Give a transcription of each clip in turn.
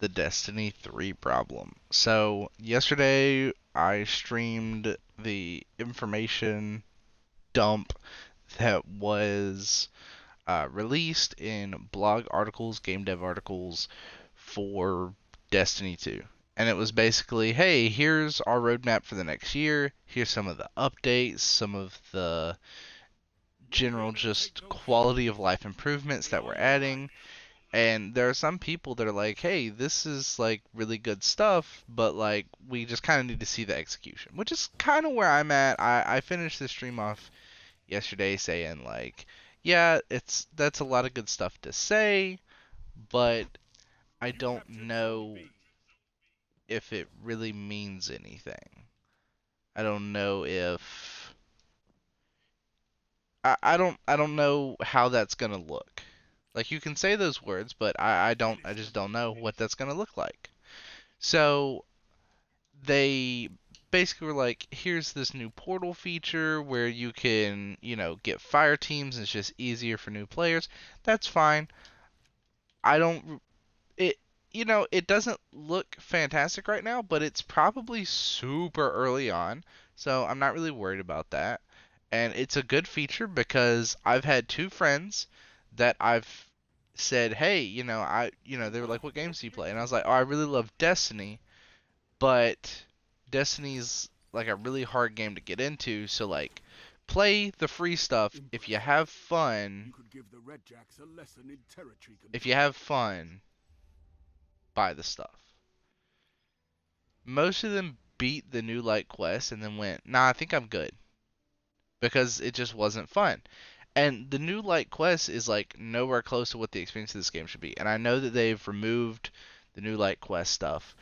the Destiny 3 problem. So, yesterday I streamed the information dump that was released in blog articles, game dev articles for Destiny 2. And it was basically, hey, here's our roadmap for the next year. Here's some of the updates, some of the general just quality of life improvements that we're adding. And there are some people that are like, hey, this is like really good stuff, but like we just kind of need to see the execution, which is kind of where I'm at. I finished the stream off yesterday saying like, yeah, that's a lot of good stuff to say, but I don't know if it really means anything. I don't know if I don't know how that's gonna look. Like you can say those words, but I just don't know what that's gonna look like. So they basically were like, here's this new portal feature where you can, get fire teams and it's just easier for new players. That's fine. I don't it it doesn't look fantastic right now, but it's probably super early on, so I'm not really worried about that. And it's a good feature because I've had two friends that I've said, "Hey, they were like, "What games do you play?" And I was like, "Oh, I really love Destiny, but Destiny's like a really hard game to get into, so like play the free stuff if you have fun. If you have fun, buy the stuff." Most of them beat the new light quest and then went, "Nah, I think I'm good," because it just wasn't fun. And the new light quest is like nowhere close to what the experience of this game should be. And I know that they've removed the new light quest stuff,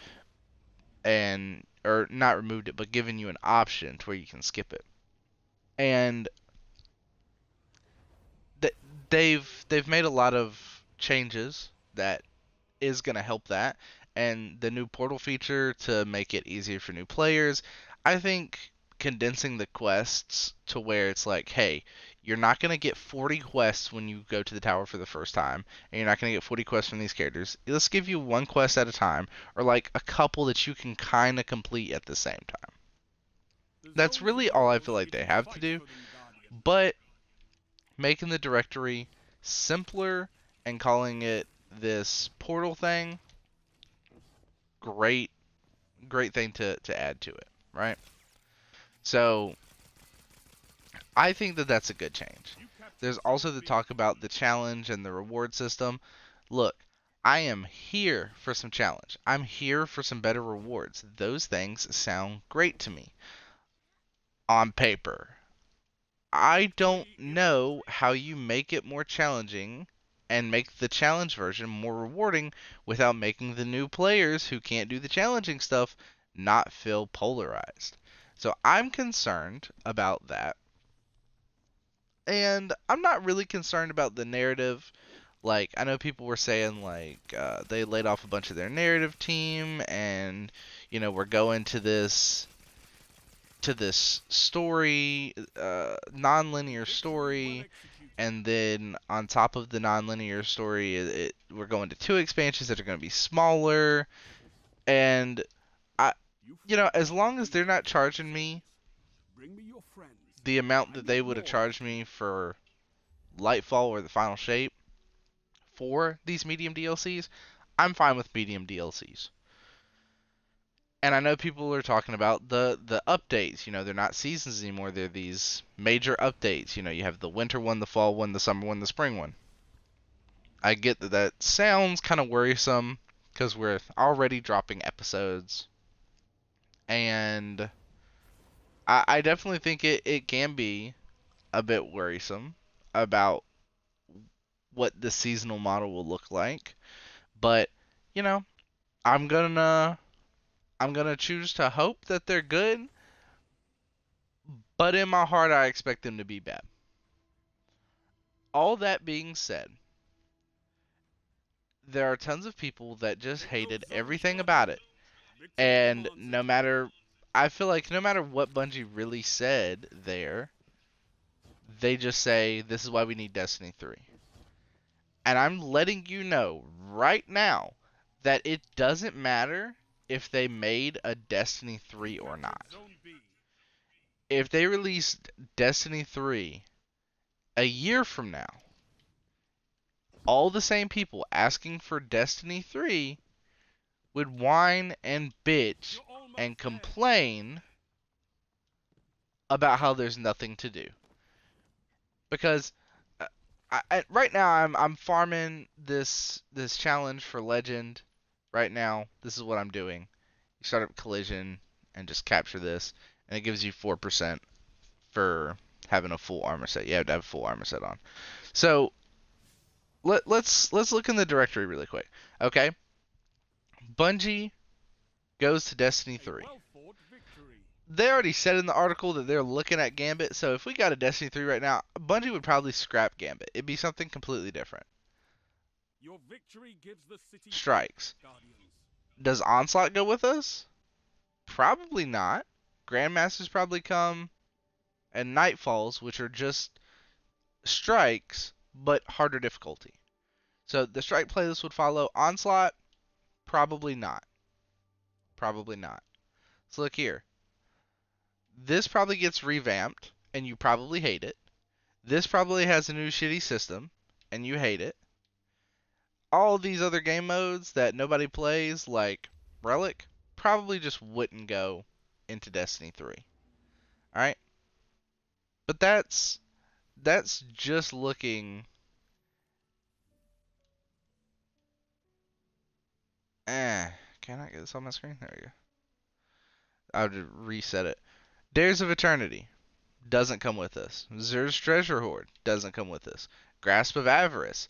and or not removed it, but given you an option to where you can skip it. And th- they've made a lot of changes that is going to help that, and the new portal feature to make it easier for new players. I think condensing the quests to where it's like, hey, you're not going to get 40 quests when you go to the tower for the first time, and you're not going to get 40 quests from these characters. Let's give you one quest at a time, or like a couple that you can kind of complete at the same time. That's really all I feel like they have to do, but making the directory simpler and calling it this portal thing, great, great thing to add to it, right? So I think that that's a good change. There's also the talk about the challenge and the reward system. Look, I am here for some challenge. I'm here for some better rewards. Those things sound great to me on paper. I don't know how you make it more challenging and make the challenge version more rewarding without making the new players who can't do the challenging stuff not feel polarized. So I'm concerned about that. And I'm not really concerned about the narrative. Like, I know people were saying, like, they laid off a bunch of their narrative team, and, we're going to this story, non-linear story, and then on top of the non-linear story, we're going to two expansions that are going to be smaller, and I, as long as they're not charging me the amount that they would have charged me for Lightfall or the Final Shape for these medium DLCs, I'm fine with medium DLCs. And I know people are talking about the updates. They're not seasons anymore. They're these major updates. You have the winter one, the fall one, the summer one, the spring one. I get that that sounds kind of worrisome because we're already dropping episodes, and I definitely think it can be a bit worrisome about what the seasonal model will look like. But you know, I'm gonna I'm gonna choose to hope that they're good, but in my heart I expect them to be bad. All that being said, there are tons of people that just hated everything about it. And I feel like no matter what Bungie really said there, they just say, this is why we need Destiny 3. And I'm letting you know right now, that it doesn't matter if they made a Destiny 3 or not. If they released Destiny 3 a year from now, all the same people asking for Destiny 3 would whine and bitch and complain about how there's nothing to do. Because right now I'm farming this challenge for Legend. Right now, this is what I'm doing. You start up Collision and just capture this, and it gives you 4% for having a full armor set. You have to have a full armor set on. So let's look in the directory really quick. Okay, Bungie goes to Destiny 3. They already said in the article that they're looking at Gambit, so if we got a Destiny 3 right now, Bungie would probably scrap Gambit. It'd be something completely different. Your victory gives the city Strikes. Guardians. Does Onslaught go with us? Probably not. Grandmasters probably come, and Nightfalls, which are just strikes, but harder difficulty. So the strike playlist would follow. Onslaught, probably not. Probably not. So look here. This probably gets revamped, and you probably hate it. This probably has a new shitty system, and you hate it. All of these other game modes that nobody plays, like Relic, probably just wouldn't go into Destiny 3. Alright? But that's just looking. Can I get this on my screen? There we go. I'll just reset it. Dares of Eternity doesn't come with us. Zer's Treasure Hoard doesn't come with us. Grasp of Avarice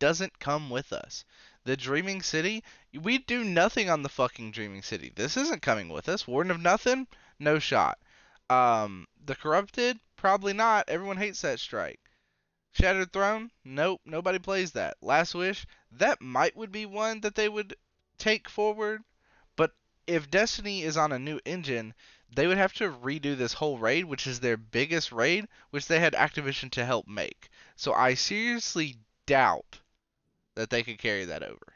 doesn't come with us. The Dreaming City, we do nothing on the fucking Dreaming City. This isn't coming with us. Warden of Nothing, no shot. The Corrupted, probably not. Everyone hates that strike. Shattered Throne, nope, nobody plays that. Last Wish, that would be one that they would take forward, but if Destiny is on a new engine, they would have to redo this whole raid, which is their biggest raid, which they had Activision to help make. So I seriously doubt that they could carry that over.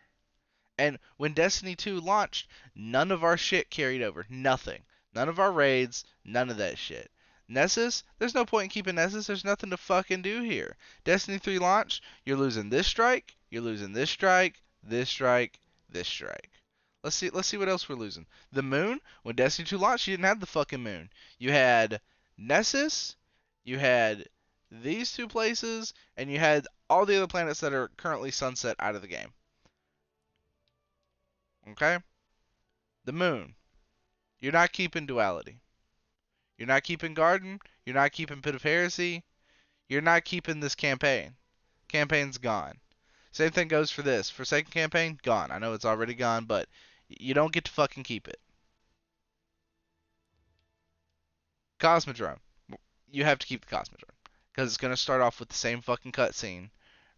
And when Destiny 2 launched, none of our shit carried over. Nothing. None of our raids, none of that shit. Nessus, there's no point in keeping Nessus. There's nothing to fucking do here. Destiny 3 launched, you're losing this strike, you're losing this strike, this strike, this strike. Let's see what else we're losing. The moon, when Destiny 2 launched, you didn't have the fucking moon. You had Nessus, you had these two places, and you had all the other planets that are currently sunset out of the game. Okay? The moon. You're not keeping duality. You're not keeping Garden. You're not keeping Pit of Heresy. You're not keeping this campaign. Campaign's gone. Same thing goes for this. Forsaken campaign, gone. I know it's already gone, but you don't get to fucking keep it. Cosmodrome. You have to keep the Cosmodrome. Because it's going to start off with the same fucking cutscene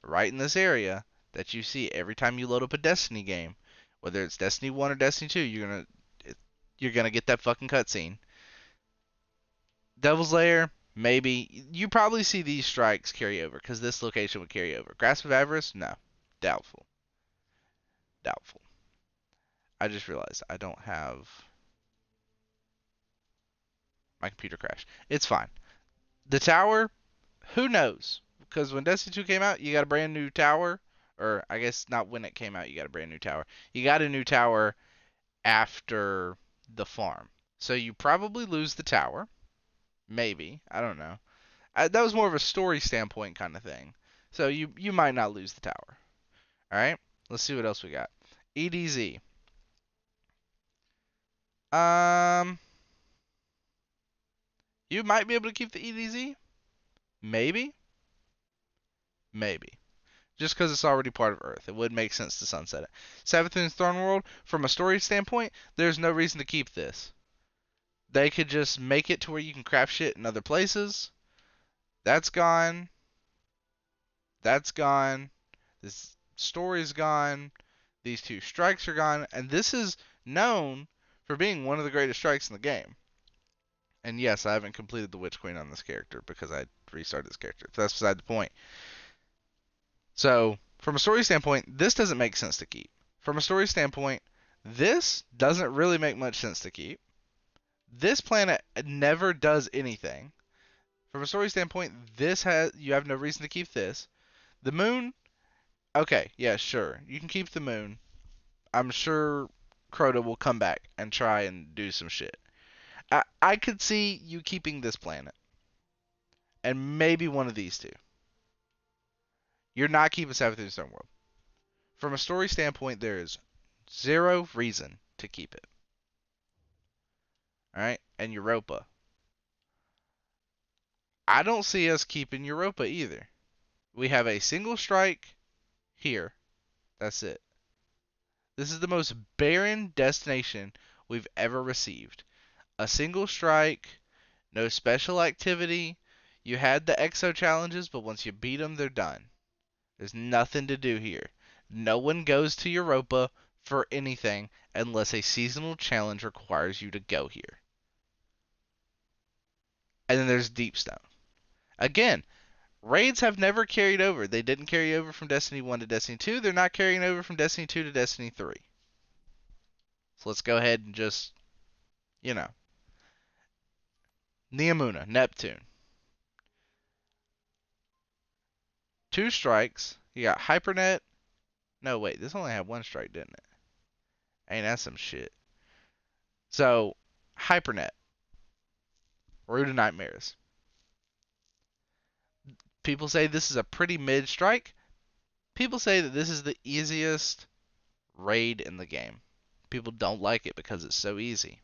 right in this area that you see every time you load up a Destiny game. Whether it's Destiny 1 or Destiny 2, you're gonna get that fucking cutscene. Devil's Lair, maybe. You probably see these strikes carry over, because this location would carry over. Grasp of Avarice, no. Doubtful. Doubtful. I just realized I don't have my computer crashed. It's fine. The tower, who knows? Because when Destiny 2 came out, you got a brand new tower. Or I guess not when it came out, you got a brand new tower. You got a new tower after the farm. So you probably lose the tower. Maybe. I don't know. That was more of a story standpoint kind of thing. So you might not lose the tower. All right. Let's see what else we got. EDZ. Um, you might be able to keep the EDZ. Maybe. Maybe. Just because it's already part of Earth, it would make sense to sunset it. Savathun's Throne World, from a story standpoint, there's no reason to keep this. They could just make it to where you can craft shit in other places. That's gone. That's gone. This story's gone. These two strikes are gone. And this is known for being one of the greatest strikes in the game. And yes, I haven't completed the Witch Queen on this character because I restarted this character. That's beside the point. So, from a story standpoint, this doesn't make sense to keep. From a story standpoint, this doesn't really make much sense to keep. This planet never does anything. From a story standpoint, this has you have no reason to keep this. The moon, okay, yeah, sure. You can keep the moon. I'm sure Crota will come back and try and do some shit. I could see you keeping this planet and maybe one of these two. You're not keeping Savage Stone World. From a story standpoint, there is zero reason to keep it. All right, and Europa. I don't see us keeping Europa either. We have a single strike here. That's it. This is the most barren destination we've ever received. A single strike, no special activity. You had the exo challenges, but once you beat them, they're done. There's nothing to do here. No one goes to Europa for anything unless a seasonal challenge requires you to go here. And then there's Deepstone. Again, raids have never carried over. They didn't carry over from Destiny 1 to Destiny 2. They're not carrying over from Destiny 2 to Destiny 3. So let's go ahead and just, you know, Neomuna, Neptune. Two strikes. You got Hypernet. No, wait, this only had one strike, didn't it? Ain't that some shit? So, Hypernet. Root of Nightmares. People say this is a pretty mid strike. People say that this is the easiest raid in the game. People don't like it because it's so easy.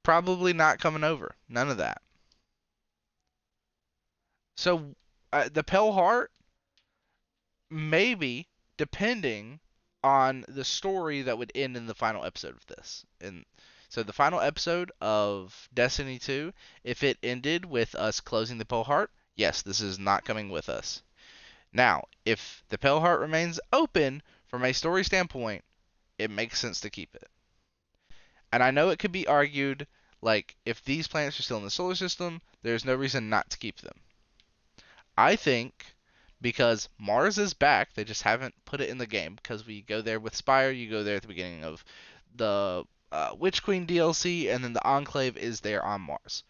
Probably not coming over. None of that. So, the Pale Heart, maybe, depending on the story that would end in the final episode of this. And so the final episode of Destiny 2, if it ended with us closing the Pale Heart, yes, this is not coming with us. Now, if the Pale Heart remains open from a story standpoint, it makes sense to keep it. And I know it could be argued, like, if these planets are still in the solar system, there's no reason not to keep them. I think because Mars is back, they just haven't put it in the game because we go there with Spire, you go there at the beginning of the Witch Queen DLC, and then the Enclave is there on Mars.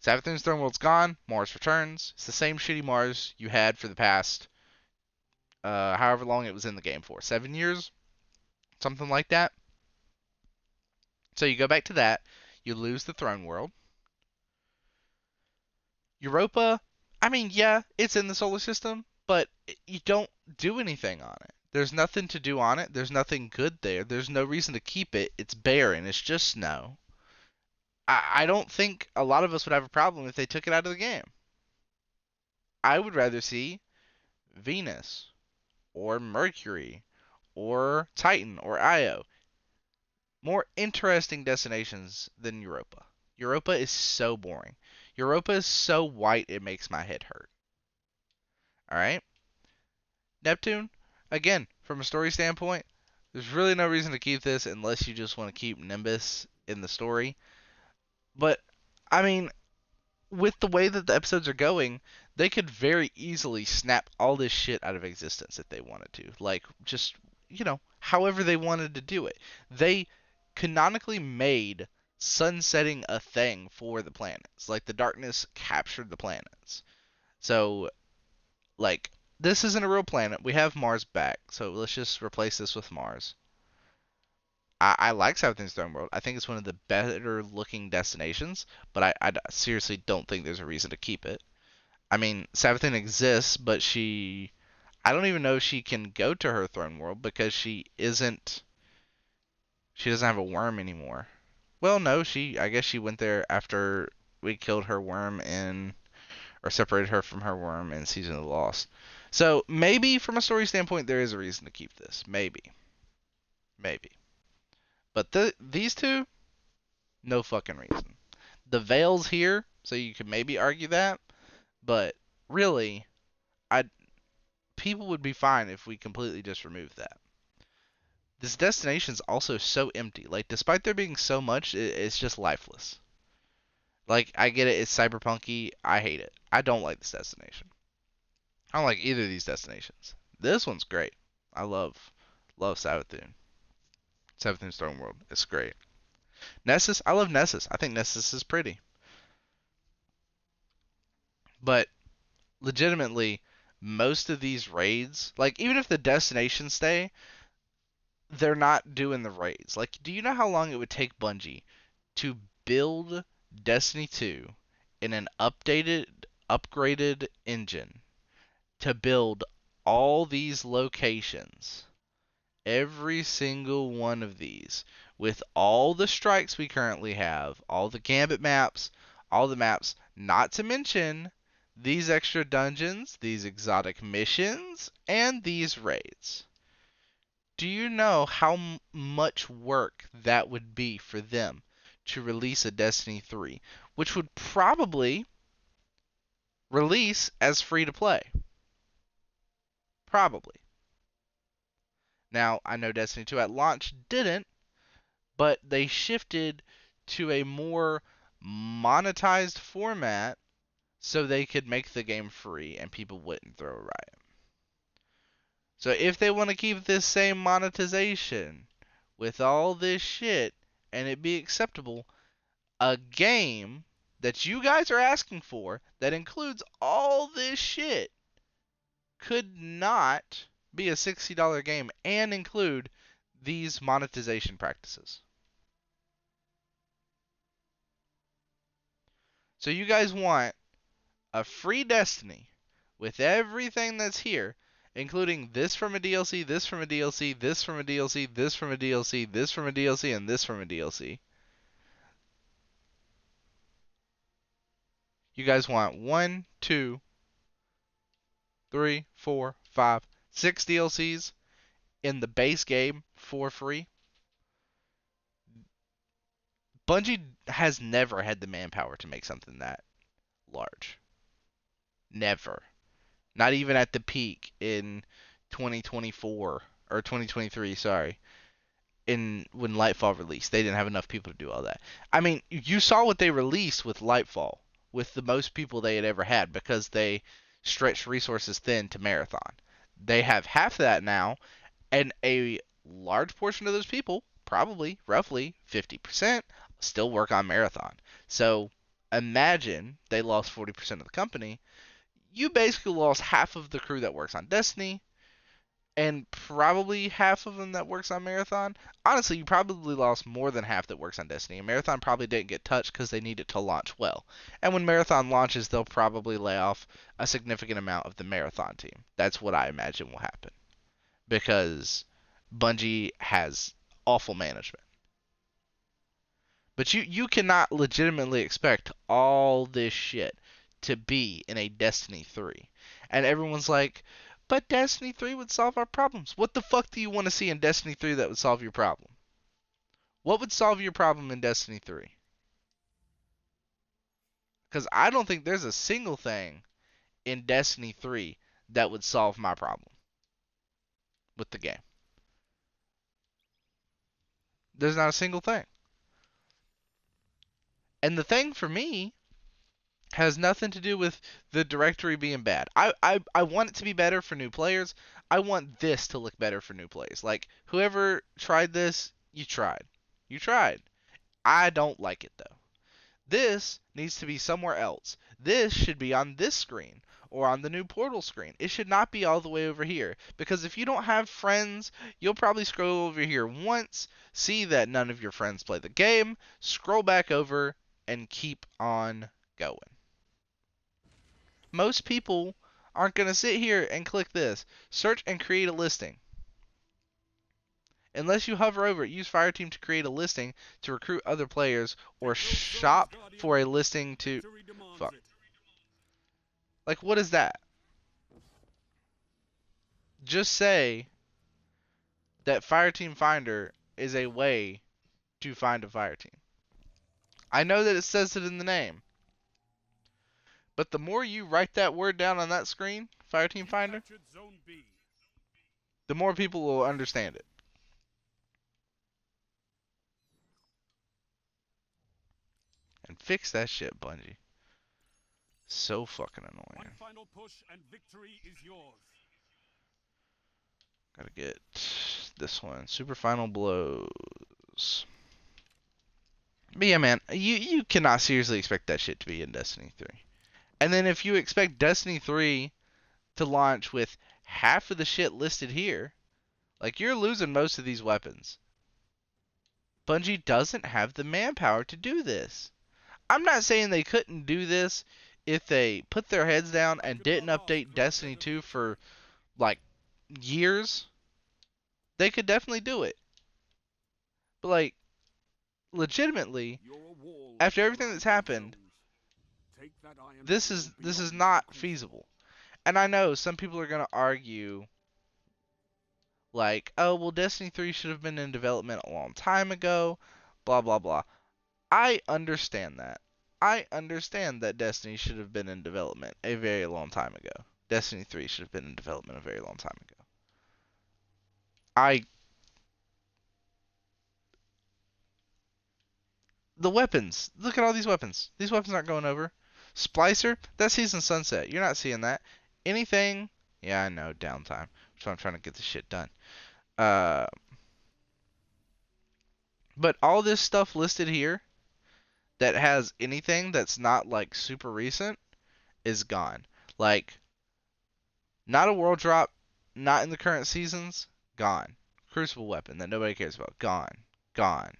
Savathun's Throne World's gone, Mars returns. It's the same shitty Mars you had for the past however long it was in the game for. 7 years? Something like that. So you go back to that, you lose the Throne World. Europa, I mean, yeah, it's in the solar system, but you don't do anything on it. There's nothing to do on it. There's nothing good there. There's no reason to keep it. It's barren. It's just snow. I don't think a lot of us would have a problem if they took it out of the game. I would rather see Venus or Mercury or Titan or Io. More interesting destinations than Europa. Europa is so boring. Europa is so white it makes my head hurt. All right? Neptune, again, from a story standpoint, there's really no reason to keep this unless you just want to keep Nimbus in the story. But, I mean, with the way that the episodes are going, they could very easily snap all this shit out of existence if they wanted to. Like, just, however they wanted to do it. They canonically made sunsetting a thing for the planets. Like, the darkness captured the planets. So, like, this isn't a real planet. We have Mars back, so let's just replace this with Mars. I like Southern Stone World. I think it's one of the better looking destinations, but I seriously don't think there's a reason to keep it. I mean, Savathun exists, but I don't even know if she can go to her throne world because she doesn't have a worm anymore. Well, no, I guess she went there after we killed her worm or separated her from her worm in Season of the Lost. So maybe from a story standpoint, there is a reason to keep this. Maybe. But these two, no fucking reason. The veil's here, so you could maybe argue that, but really, I people would be fine if we completely just removed that. This destination's also so empty. Like, despite there being so much, it's just lifeless. Like, I get it, it's cyberpunky. I hate it. I don't like this destination. I don't like either of these destinations. This one's great. I love Savathûn. Savathûn Stormworld. It's great. Nessus, I love Nessus. I think Nessus is pretty. But legitimately, most of these raids, like even if the destinations stay, they're not doing the raids. Like, do you know how long it would take Bungie to build Destiny 2 in an upgraded engine to build all these locations, every single one of these, with all the strikes we currently have, all the Gambit maps, all the maps, not to mention these extra dungeons, these exotic missions, and these raids? Do you know how much work that would be for them to release a Destiny 3, which would probably release as free to play? Probably. Now, I know Destiny 2 at launch didn't, but they shifted to a more monetized format so they could make the game free and people wouldn't throw a riot. So if they want to keep this same monetization with all this shit and it be acceptable, a game that you guys are asking for that includes all this shit could not be a $60 game and include these monetization practices. So you guys want a free Destiny with everything that's here, including this from a DLC, this from a DLC, this from a DLC, this from a DLC, this from a DLC, and this from a DLC. You guys want one, two, three, four, five, six DLCs in the base game for free. Bungie has never had the manpower to make something that large. Never. Not even at the peak in 2024 or 2023, sorry. In when Lightfall released, they didn't have enough people to do all that. I mean, you saw what they released with Lightfall with the most people they had ever had because they stretched resources thin to Marathon. They have half of that now, and a large portion of those people, probably roughly 50%, still work on Marathon. So imagine they lost 40% of the company. You basically lost half of the crew that works on Destiny and probably half of them that works on Marathon. Honestly, you probably lost more than half that works on Destiny. And Marathon probably didn't get touched because they need it to launch well. And when Marathon launches, they'll probably lay off a significant amount of the Marathon team. That's what I imagine will happen because Bungie has awful management. But you cannot legitimately expect all this shit to be in a Destiny 3. And everyone's like, but Destiny 3 would solve our problems. What the fuck do you want to see in Destiny 3 that would solve your problem? What would solve your problem in Destiny 3? Because I don't think there's a single thing in Destiny 3 that would solve my problem with the game. There's not a single thing. And the thing for me has nothing to do with the directory being bad. I want it to be better for new players. I want this to look better for new players. Like, whoever tried this, you tried. You tried. I don't like it, though. This needs to be somewhere else. This should be on this screen or on the new portal screen. It should not be all the way over here. Because if you don't have friends, you'll probably scroll over here once, see that none of your friends play the game, scroll back over, and keep on going. Most people aren't going to sit here and click this. Search and create a listing. Unless you hover over it, use Fireteam to create a listing to recruit other players or shop for a listing to... Fuck. Like, what is that? Just say that Fireteam Finder is a way to find a Fireteam. I know that it says it in the name, but the more you write that word down on that screen, Fireteam Finder, the more people will understand it. And fix that shit, Bungie. So fucking annoying. One final push and victory is yours. Gotta get this one. Super Final Blows. But yeah, man, you cannot seriously expect that shit to be in Destiny 3. And then if you expect Destiny 3 to launch with half of the shit listed here, like you're losing most of these weapons. Bungie doesn't have the manpower to do this. I'm not saying they couldn't do this if they put their heads down I and could not didn't ask update for a Destiny better 2 victory. for like years. They could definitely do it. But like legitimately, You're a wall after everything around that's my happened, zones. Take that iron this will is this is beyond my not crucible. feasible. And I know some people are going to argue like, "Oh, well Destiny 3 should have been in development a long time ago." Blah blah blah. I understand that. I understand that Destiny should have been in development a very long time ago. Destiny 3 should have been in development a very long time ago. I the weapons. Look at all these weapons. These weapons aren't going over. Splicer, that's Season Sunset. You're not seeing that. Anything? Yeah, I know, downtime. So I'm trying to get this shit done. Uh, but all this stuff listed here that has anything that's not like super recent is gone. Like, not a world drop, not in the current seasons, gone. Crucible weapon that nobody cares about, gone. Gone.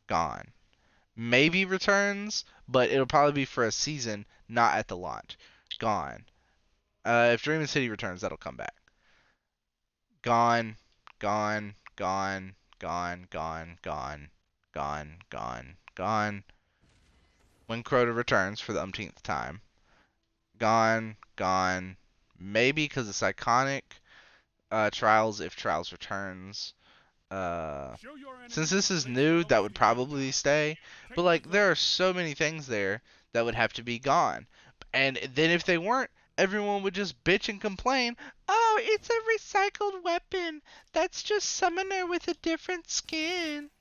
Gone. Maybe returns, but it'll probably be for a season, not at the launch. Gone. If Dreaming City returns, that'll come back. Gone. Gone. Gone. Gone. Gone. Gone. Gone. Gone. Gone. When Crota returns for the umpteenth time. Gone. Gone. Maybe because it's iconic. Trials if Trials returns. Uh, Show your since enemies this is they new, belong that to would you probably now. stay. But Take the like, there are zone. so many things there that would have to be gone. And then if they weren't, everyone would just bitch and complain. Oh, it's a recycled weapon. That's just Summoner with a different skin.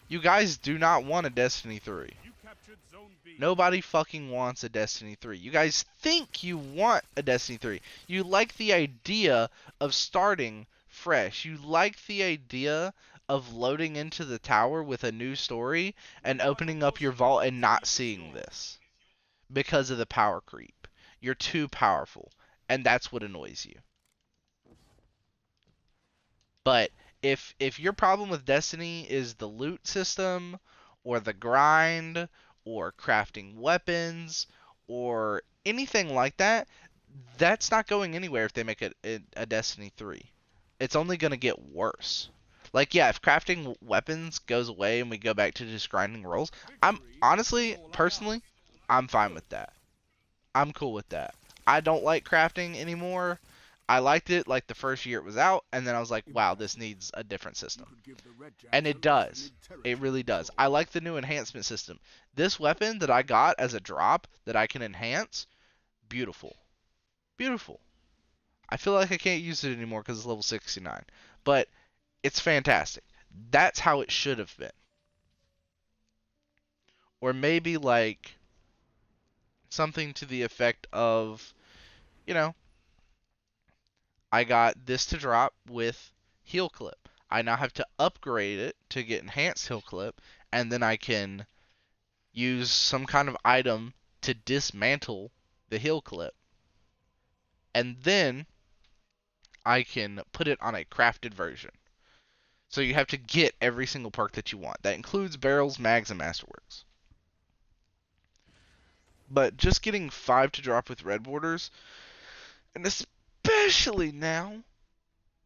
You guys do not want a Destiny 3. You captured Zone B. Nobody fucking wants a Destiny 3. You guys think you want a Destiny 3. You like the idea of starting fresh. You like the idea of loading into the tower with a new story Your and final opening up push, your vault and victory not is seeing yours. this because of the power creep. You're too powerful, and that's what annoys you. But if your problem with Destiny is the loot system or the grind or crafting weapons or anything like that, that's not going anywhere if they make a Destiny 3. It's only going to get worse. Like yeah, if crafting weapons goes away and we go back to just grinding rolls, I'm Victory is honestly, all I personally, ask. I'm fine Good. with that. I'm cool with that. I don't like crafting anymore. I liked it like the first year it was out, and then I was like, wow, this Impressive. needs a different You system. could give the Red And Jacks a it lesson does. in It territory really does. control. I like the new enhancement system. This weapon that I got as a drop that I can enhance, beautiful. Beautiful. I feel like I can't use it anymore because it's level 69. But it's fantastic. That's how it should have been. Or maybe like something to the effect of, you know, I got this to drop with heal clip. I now have to upgrade it to get enhanced heal clip, and then I can use some kind of item to dismantle the heal clip. And then I can put it on a crafted version. So you have to get every single perk that you want. That includes barrels, mags, and masterworks. But just getting 5 to drop with red borders, and especially now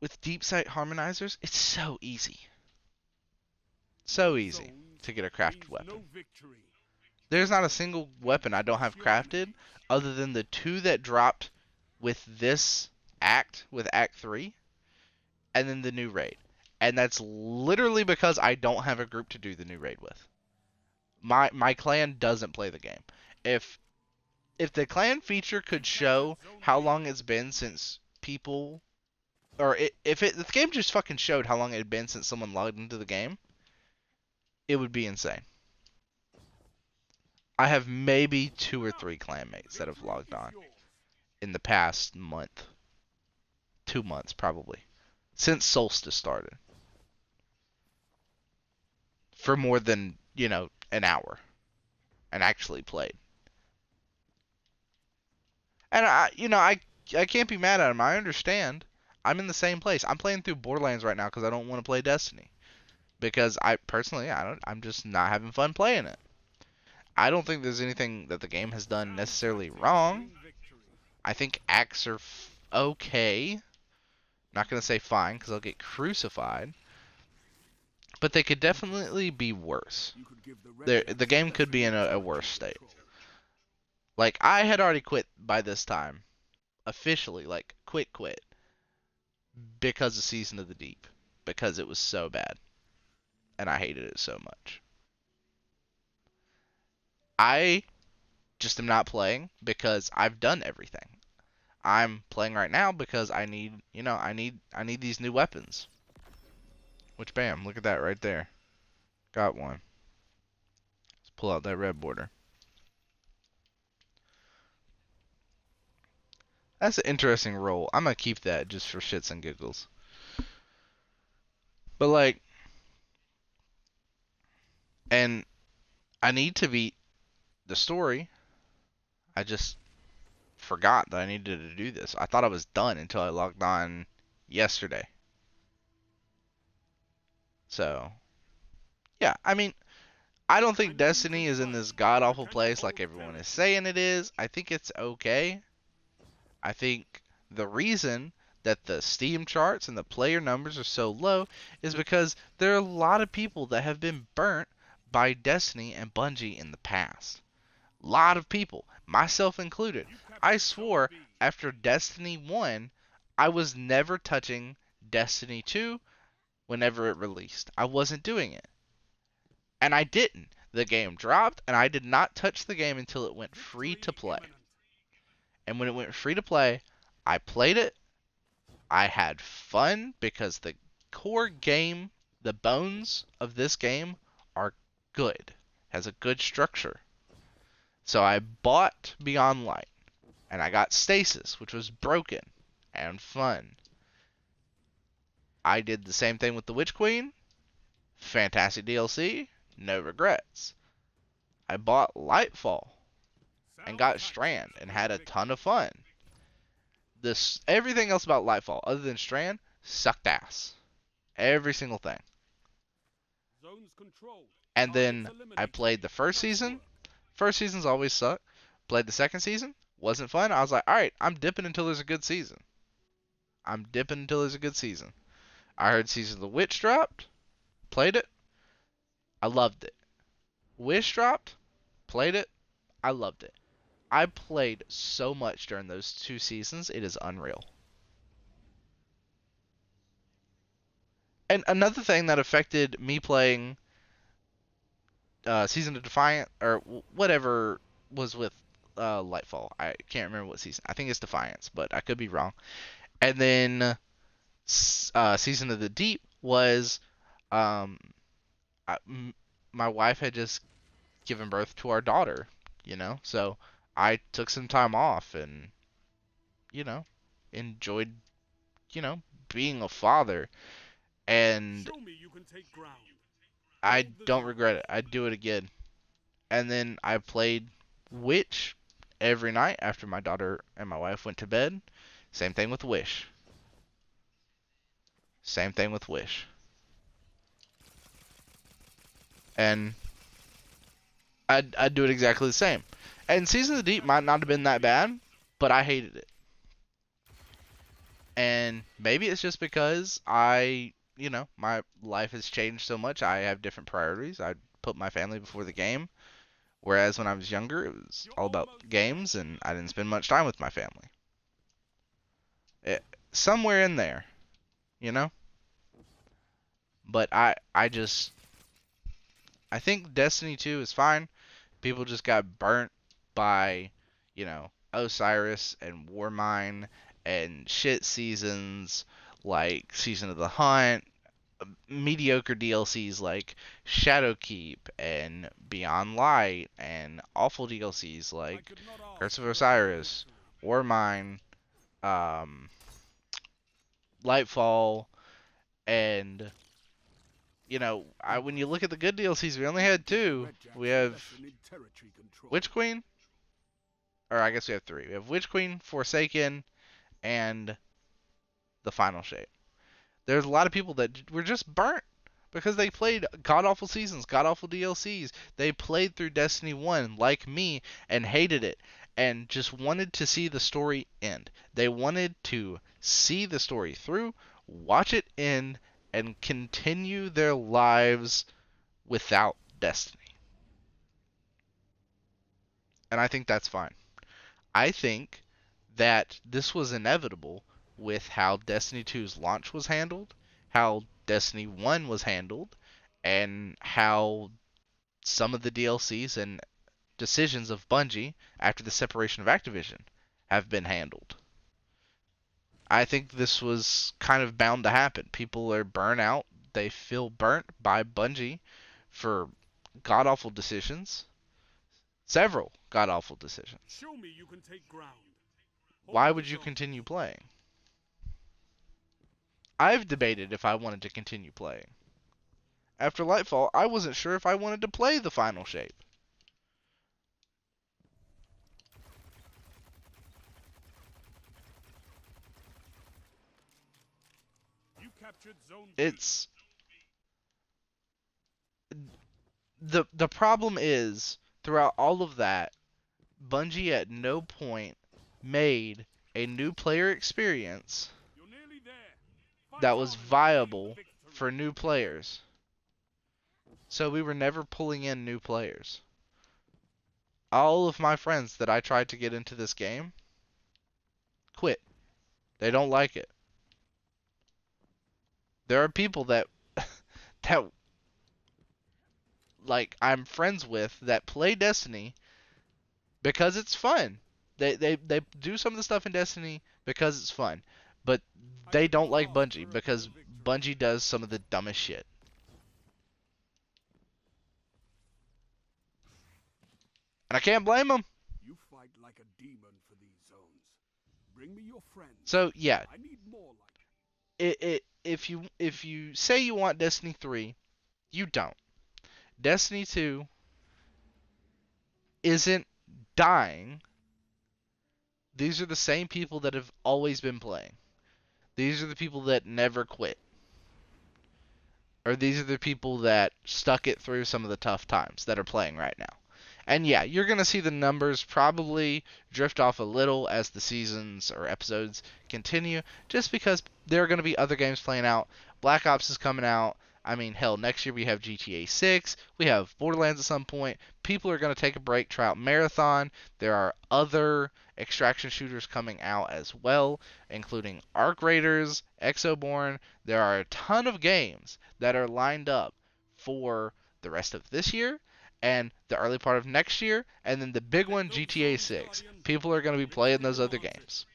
with deep sight harmonizers, it's so easy. So Your easy zones to get a crafted means no weapon. victory. There's Take not a them single and weapon I don't crush have your crafted enemies. other than the 2 that dropped with this act, with Act 3, and then the new raid. And that's literally because I don't have a group to do the new raid with. My clan doesn't play the game. If if the clan feature You could captured show Zone how B. long it's been since people or if the game just fucking showed how long it had been since someone logged into the game, it would be insane. I have maybe 2 or Enough. 3 clanmates that have Victory logged is on yours. in the past month. 2 months probably since Solstice started for more than an hour and actually played. And I can't be mad at him. I understand. I'm in the same place. I'm playing through Borderlands right now because I don't want to play Destiny because I personally I don't I'm just not having fun playing it. I don't think there's anything that the game has done Sound necessarily tactics wrong. bring victory. I think acts are okay. Not gonna say fine because I'll get crucified, but they could definitely be worse. You could give the The Redcoats game could be in a intelligent worse state. control. Like I had already quit by this time, officially, like quit because of Season of the Deep, because it was so bad and I hated it so much. I just am not playing because I've done everything. I'm playing right now because I need these new weapons. Which bam, look at that right there. Got one. Let's pull out that red border. That's an interesting roll. I'm gonna keep that just for shits and giggles. But like, and I need to beat the story. I just forgot that I needed to do this. I thought I was done until I logged on yesterday. So, yeah, I mean, I don't think I know you can Destiny is in fight, this god but awful can you place like hold everyone is territory? saying it is. I think it's okay. I think the reason that the Steam charts and the player numbers are so low is because there are a lot of people that have been burnt by Destiny and Bungie in the past. A lot of people, myself included. You I captured Zone swore B. after Destiny 1, I was never touching Destiny 2 whenever it released. I wasn't doing it. And I didn't. The game dropped, and I did not touch the game until it went free to Victory play. imminent. And when it went free to play, I played it. I had fun because the core game, the bones of this game are good. Has a good structure. So I bought Beyond Light and I got Stasis, which was broken and fun. I did the same thing with the Witch Queen. Fantastic DLC, no regrets. I bought Lightfall and Sound got Strand tactics and bring had a ton of victory. fun. This everything else about Lightfall other than Strand sucked ass. Every single thing. Zones controlled. And Targets then I eliminated. played the first Nice season. work. First seasons always suck. Played the second season, wasn't fun. I was like, all right, I'm dipping until there's a good season. I'm dipping until there's a good season. I heard Season of the Witch dropped, played it, I loved it. Wish dropped, played it, I loved it. I played so much during those 2 seasons, it is unreal. And another thing that affected me playing Season of Defiant or whatever was with Lightfall. I can't remember what season. I think it's Defiance, but I could be wrong. And then Season of the Deep was um, I, m- my wife had just given birth to our daughter. So I took some time off and you know enjoyed being a father, and Show me you can take ground. I Hold the don't zone. regret it. I'd do it again. And then I played Witch every night after my daughter and my wife went to bed. Same thing with Wish. Same thing with Wish. And I'd do it exactly the same. And Season of the Deep might not Captured have been Zone that B. bad, but I hated it. And maybe it's just because my life has changed so much. I have different priorities. I put my family before the game. Whereas when I was younger, it was You're all about almost there. games and I didn't spend much time with my family. Somewhere in there, you know? But I think Destiny 2 is fine. People just got burnt by, Osiris and Warmine and shit seasons like Season of the Hunt, mediocre DLCs like Shadowkeep and Beyond Light, and awful DLCs I like could not Curse ask of for a better Osiris, victory. Warmine, um, Lightfall, and when you look at the good DLCs, we only had Give the two. We Redjacks a have lesson in territory control. Witch Queen, or I guess we have three. We have Witch Queen, Forsaken, and the Final Shape. There's a lot of people that were just burnt because they played god awful seasons, god awful DLCs. They played through Destiny 1 like me and hated it and just wanted to see the story end. They wanted to see the story through, watch it end, and continue their lives without Destiny. And I think that's fine. I think that this was inevitable with how Destiny 2's launch was handled, how Destiny 1 was handled, and how some of the DLCs and decisions of Bungie after the separation of Activision have been handled. I think this was kind of bound to happen. People are burnt out. They feel burnt by Bungie for god awful decisions, several god awful decisions. Show me you can take ground. Why Hold the would you zone. continue playing? I've debated if I wanted to continue playing. After Lightfall, I wasn't sure if I wanted to play the final shape. You captured zone B. It's the problem is throughout all of that, Bungie at no point made a new player experience You're nearly there. Fight that was on and claim viable victory. for new players. So we were never pulling in new players. All of my friends that I tried to get into this game quit. They don't like it. There are people that that like I'm friends with that play Destiny because it's fun. They do some of the stuff in Destiny because it's fun, but I they didn't don't like ask Bungie for a because better victory. Bungie does some of the dumbest shit. And I can't blame them. You fight like a demon for these zones. Bring me your friends. So yeah, I need more like if you say you want Destiny 3, you don't. Destiny 2 isn't dying. These are the same people that have always been playing. These are the people that never quit. Or these are the people that stuck it through some of the tough times that are playing right now. And yeah, you're going to see the numbers probably drift off a little as the seasons or episodes continue, just because there are going to be other games playing out. Black Ops is coming out. I mean, hell, next year we have GTA 6. We have Borderlands at some point. People are going to take a break, try out Marathon. There are other extraction shooters coming out as well, including Arc Raiders, Exoborn. There are a ton of games that are lined up for the rest of this year and the early part of next year, and then the big take one, those GTA zones, 6. Guardian. People are going to be playing Victory those other demands it. games.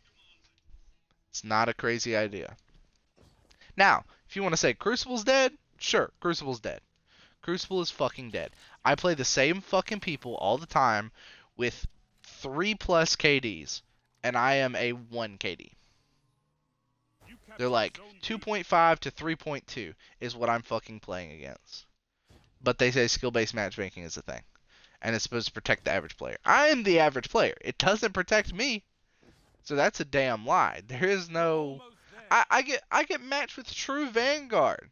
It's not a crazy idea. Now, if you want to say Crucible's dead, sure, Crucible's dead. Crucible is fucking dead. I play the same fucking people all the time with 3 plus KDs, and I am a 1 KD. You They're captured like zone B. 2.5 to 3.2 is what I'm fucking playing against. But they say skill-based matchmaking is a thing, and it's supposed to protect the average player. I am the average player. It doesn't protect me, so that's a damn lie. There is You're no. almost there. I get matched with True Vanguard.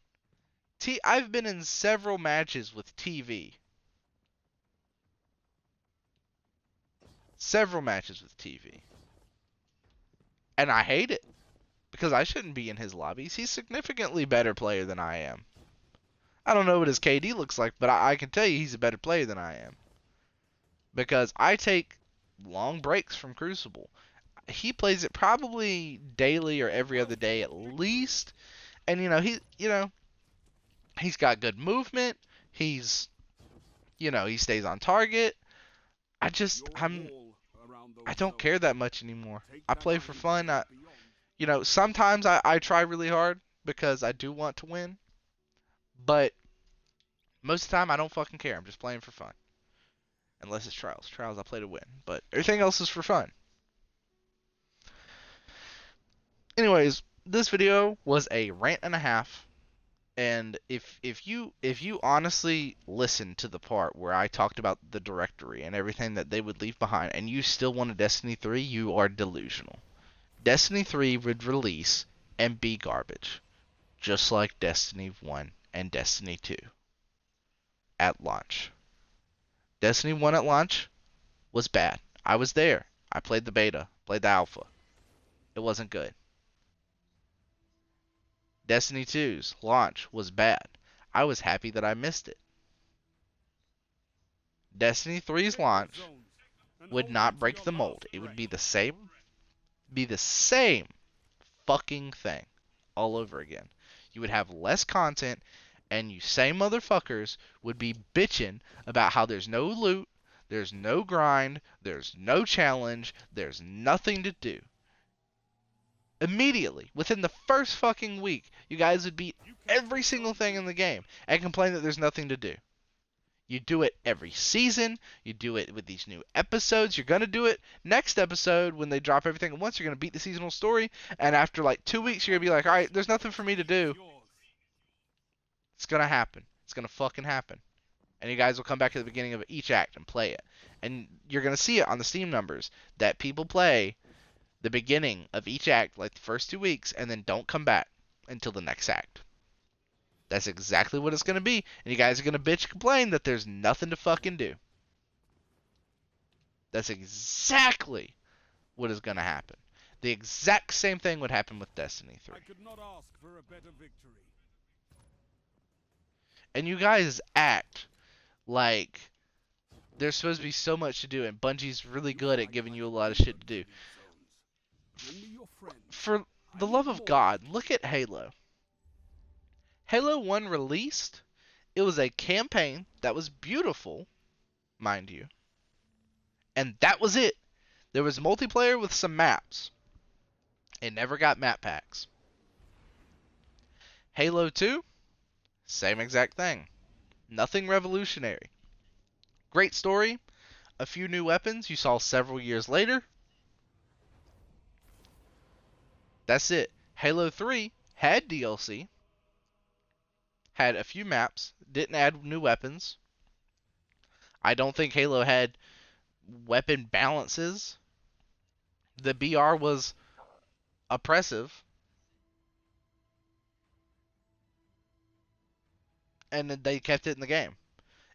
I've been in several matches with TV. Several matches with TV. And I hate it because I shouldn't be in his lobbies. He's significantly better player than I am. I don't know what his KD looks like, but I can tell you he's a better player than I am. Because I take long breaks from Crucible. He plays it probably daily or every other Well day at fought victory. least. And he's got good movement. He stays on target. I just Your wall around I those don't care zones. that much anymore. Take I that play for iron fun. barrier beyond. Sometimes I try really hard because I do want to win, but most of the time I don't fucking care. I'm just playing for fun. Unless it's trials. Trials I play to win, but everything else is for fun. Anyways, this video was a rant and a half. And if you honestly listen to the part where I talked about the directory and everything that they would leave behind, and you still want a Destiny 3, you are delusional. Destiny 3 would release and be garbage, just like Destiny 1 and Destiny 2 at launch. Destiny 1 at launch was bad. I was there. I played the beta, played the alpha. It wasn't good. Destiny 2's launch was bad. I was happy that I missed it. Destiny 3's Take the launch zones and would hold them not to break your the mold. last It would breath. be the same fucking thing all over again. You would have less content, and you same motherfuckers would be bitching about how there's no loot, there's no grind, there's no challenge, there's nothing to do. Immediately, within the first fucking week, you guys would beat You every captured single Zone thing in B. the game and complain that there's nothing to do. You do it every season. You do it with these new episodes. You're going to do it next episode when they drop everything at once. You're going to beat the seasonal story. And after like 2 weeks, you're going to be like, all right, there's nothing for me to Victory is do. yours. It's going to happen. It's going to fucking happen. And you guys will come back at the beginning of each act and play it. And you're going to see it on the Steam numbers that people play the beginning of each act, like the first 2 weeks, and then don't come back until the next act. That's exactly what it's going to be. And you guys are going to bitch and complain that there's nothing to fucking do. That's exactly what is going to happen. The exact same thing would happen with Destiny 3. I could not ask for a better victory. And you guys act like there's supposed to be so much to do, and Bungie's really You good at fight giving like you a a lot of demon shit to for do. these zones. Bring me your friend. For I the need love of more God, victories. look at Halo. Halo 1 released. It was a campaign that was beautiful, mind you. And that was it. There was multiplayer with some maps. It never got map packs. Halo 2, same exact thing. Nothing revolutionary. Great story, a few new weapons you saw several years later. That's it. Halo 3 had DLC, had a few maps, didn't add new weapons. I don't think Halo had weapon balances. The BR was oppressive, and they kept it in the game.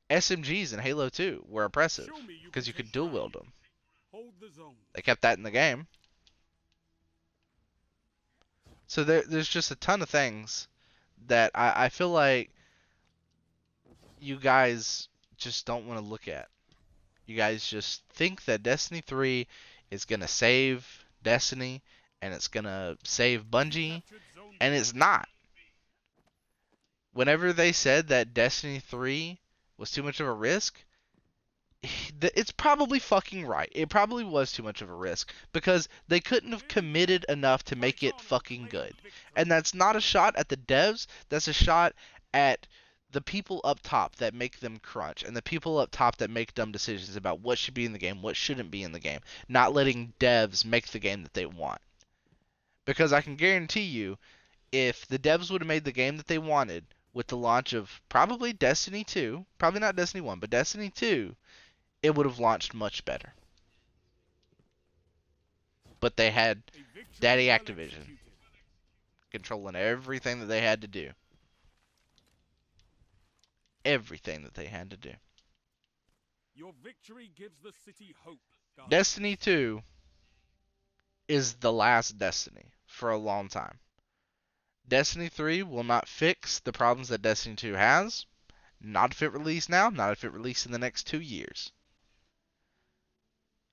SMGs in Halo 2 were oppressive Show me you can because you could take dual ground. wield them. Hold the zones. They kept that in the game. So there's just a ton of things that I feel like you guys just don't want to look at. You guys just think that Destiny 3 is going to save Destiny and it's going to save You Bungie, captured Zone and B. it's not. Whenever they said that Destiny 3 was too much of a risk, it's probably fucking right. It probably was too much of a risk because they couldn't have Here we go. committed enough to make Fight it on and fucking claim good. And victory. that's not a shot at the devs, that's a shot at the people up top that make them crunch and the people up top that make dumb decisions about what should be in the game, what shouldn't be in the game, not letting devs make the game that they want. Because I can guarantee you, if the devs would have made the game that they wanted with the launch of probably Destiny 2, probably not Destiny 1, but Destiny 2, it would have launched much better. But they had A victory Daddy well Activision executed. controlling everything that they had to do. Everything that they had to do. Your victory gives the city hope, Guardian. Destiny 2 is the last Destiny for a long time. Destiny 3 will not fix the problems that Destiny 2 has. Not if it released now, not if it released in the next 2 years.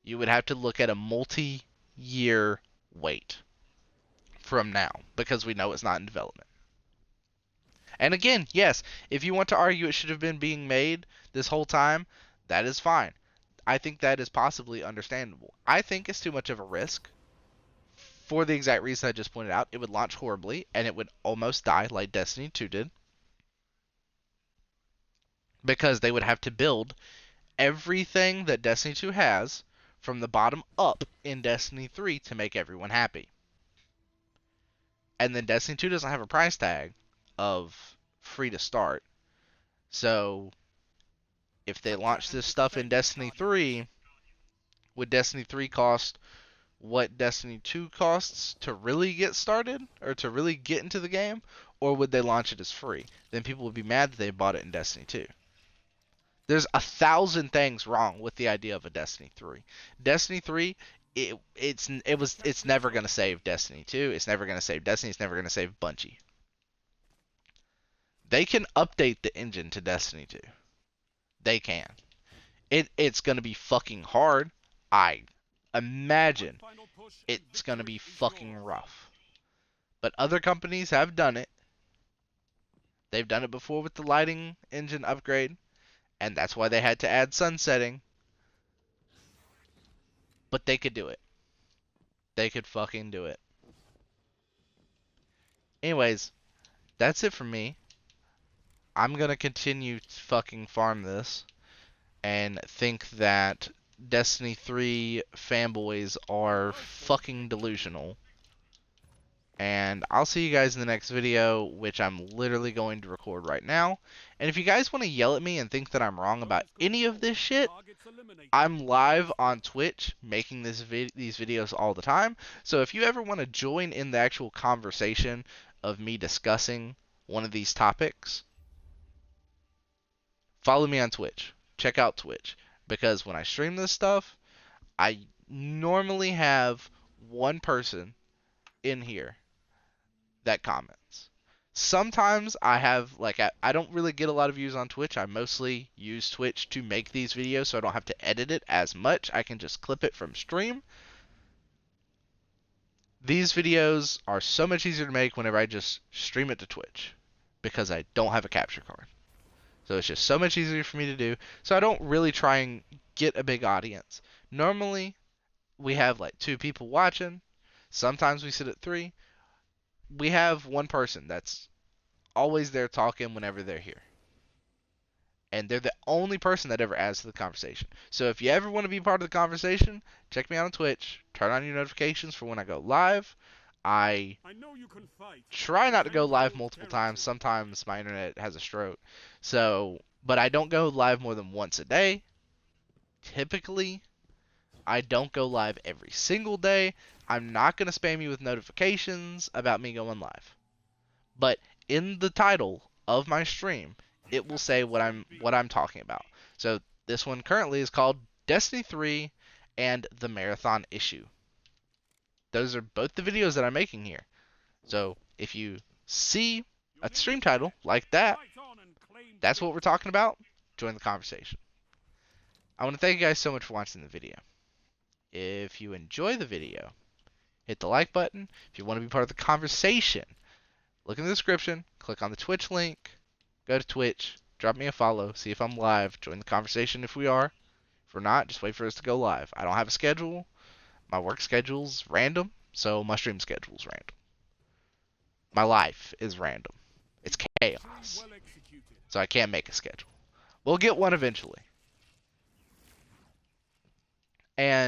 You would have to look at a multi-year wait from now because we know it's not in development. And again, yes, if you want to argue it should have been being made this whole time, that is fine. I think that is possibly understandable. I think it's too much of a risk for the exact reason I just pointed out. It would launch horribly and it would almost die like Destiny 2 did because they would have to build everything that Destiny 2 has from the bottom up in Destiny 3 to make everyone happy. And then Destiny 2 doesn't have a price tag of free to start. So if they launch Prepare this and stuff in defend, Destiny Guardians. 3, would Destiny 3 cost what Destiny 2 costs to really get started or to really get into the game? Or would they launch it as free? Then people would be mad that they bought it in Destiny 2. There's 1,000 things wrong with the idea of a Destiny 3. Destiny 3, it's Protect never your gonna save fleet. Destiny 2. It's never gonna save Destiny. It's never gonna save Bungie. They can update the engine to Destiny 2. They can. It's gonna be fucking hard. I One imagine final push and it's gonna be victory is fucking yours. rough. But other companies have done it. They've done it before with the lighting engine upgrade, and that's why they had to add sunsetting. But they could do it. They could fucking do it. Anyways, that's it for me. I'm gonna continue to fucking farm this and think that Destiny 3 fanboys An are earthborn fucking victory. delusional. And I'll see you guys in the next video, which I'm literally going to record right now. And if you guys want to yell at me and think that I'm wrong about Zones any of controlled. this shit, Targets eliminated. I'm live Nice on work. Twitch making these videos all the time. So if you ever want to join in the actual conversation of me discussing one of these topics, follow me on Twitch. Check out Twitch. Because when I stream this stuff, I normally have one person in here that comments. Sometimes I have, like, I don't really get a lot of views on Twitch. I mostly use Twitch to make these videos so I don't have to edit it as much. I can just clip it from stream. These videos are so much easier to make whenever I just stream it to Twitch because I don't have a capture card. So it's just so much easier for me to do. So I don't really try and get a big audience. Normally, we have like 2 people watching. Sometimes we sit at 3. We have one person that's always there talking whenever they're here. And they're the only person that ever adds to the conversation. So if you ever want to be part of the conversation, check me out on Twitch. Turn on your notifications for when I go live. I I know you can fight. try not to go Defend your live old multiple times. territory. Sometimes my internet has a stroke. So, but I don't go live more than once a day. Typically, I don't go live every single day. I'm not going to spam you with notifications about me going live. But in the title of my stream, it will say Capture Zone what B. I'm talking about. So this one currently is called Destiny 3 and the Marathon Issue. Those are both the videos that I'm making here. So if you see You a did stream it, title Jack. like that, Fight on and claim that's what we're victory. talking about. Join the conversation. I want to thank you guys so much for watching the video. If you enjoy the video, hit the like button. If you want to be part of the conversation, look in the description, click on the Twitch link, go to Twitch, drop me a follow, see if I'm live, join the conversation if we are. If we're not, just wait for us to go live. I don't have a schedule. My work schedule's random, so my stream schedule's random. My life is random. It's Victory chaos. well executed. So I can't make a schedule. We'll get one eventually. And